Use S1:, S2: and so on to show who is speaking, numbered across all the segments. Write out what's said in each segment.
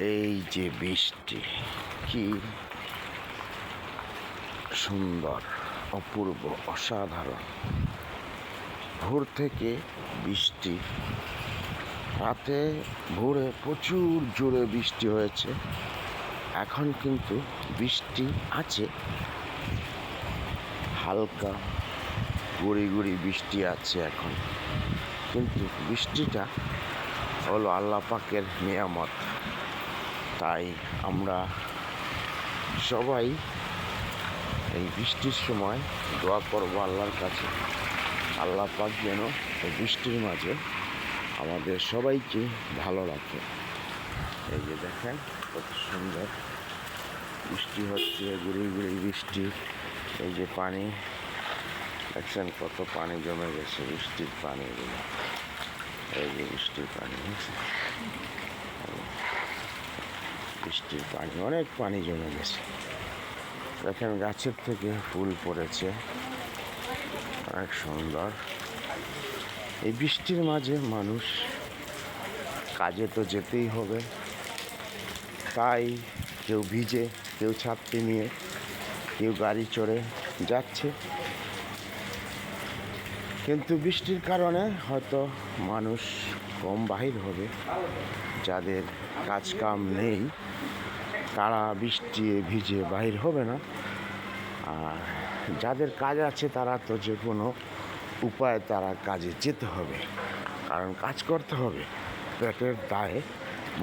S1: এই যে বৃষ্টি, কি সুন্দর, অপূর্ব, অসাধারণ। ভোর থেকে বৃষ্টি, রাতে ভোরে প্রচুর জোরে বৃষ্টি হয়েছে। এখন কিন্তু বৃষ্টি আছে, হালকা গুড়ি গুড়ি বৃষ্টি আছে এখন, কিন্তু বৃষ্টিটা হলো আল্লাহ পাকের নিয়ামত। তাই আমরা সবাই এই বৃষ্টির সময় দোয়া করবো আল্লাহর কাছে, আল্লাহ পাক যেন এই বৃষ্টির মাঝে আমাদের সবাইকে ভালো রাখে। এই যে দেখেন কত সুন্দর বৃষ্টি হচ্ছে, গুড়ি গুড়ি বৃষ্টি। এই যে পানি দেখছেন, কত পানি জমে গেছে, বৃষ্টির পানিগুলো। এই যে বৃষ্টির পানি, বৃষ্টির পানি, অনেক পানি জমে গেছে। দেখেন গাছের থেকে ফুল পড়েছে, অনেক সুন্দর। এই বৃষ্টির মাঝে মানুষ কাজে তো যেতেই হবে, তাই কেউ ভিজে, কেউ ছাত্রী নিয়ে, কেউ গাড়ি চড়ে যাচ্ছে। কিন্তু বৃষ্টির কারণে হয়তো মানুষ কম বাহির হবে। যাদের কাজ কাম নেই তারা বৃষ্টি ভিজে বাহির হবে না, আর যাদের কাজ আছে তারা তো যে কোনো উপায়ে তারা কাজে যেতে হবে, কারণ কাজ করতে হবে। পেটের দায়ে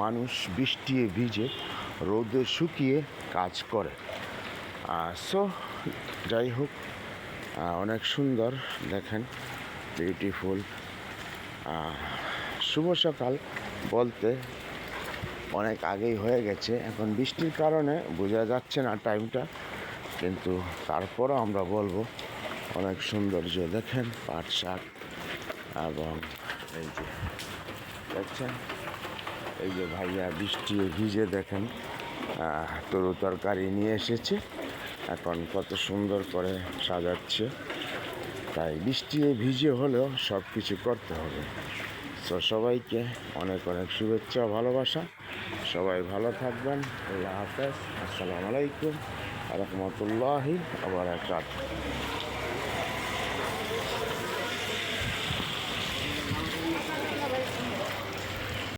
S1: মানুষ বৃষ্টি ভিজে রোদে শুকিয়ে কাজ করে। সো যাই হোক, অনেক সুন্দর, দেখেন বিউটিফুল। শুভ সকাল বলতে অনেক আগেই হয়ে গেছে, এখন বৃষ্টির কারণে বোঝা যাচ্ছে না টাইমটা, কিন্তু তারপরও আমরা বলবো অনেক সৌন্দর্য। দেখেন পাট শাক, এবং এই যে দেখছেন, এই যে ভাইয়া বৃষ্টি ভিজে দেখেন তরু তরকারি নিয়ে এসেছে, এখন কত সুন্দর করে সাজাচ্ছে। তাই বৃষ্টি ভিজে হলেও সব কিছু করতে হবে। তো সবাইকে অনেক অনেক শুভেচ্ছা, ভালোবাসা। সবাই ভালো থাকবেন। আল্লাহ হাফেজ। আসসালামু আলাইকুম ওয়া রাহমাতুল্লাহি ওয়া বারাকাতুহু।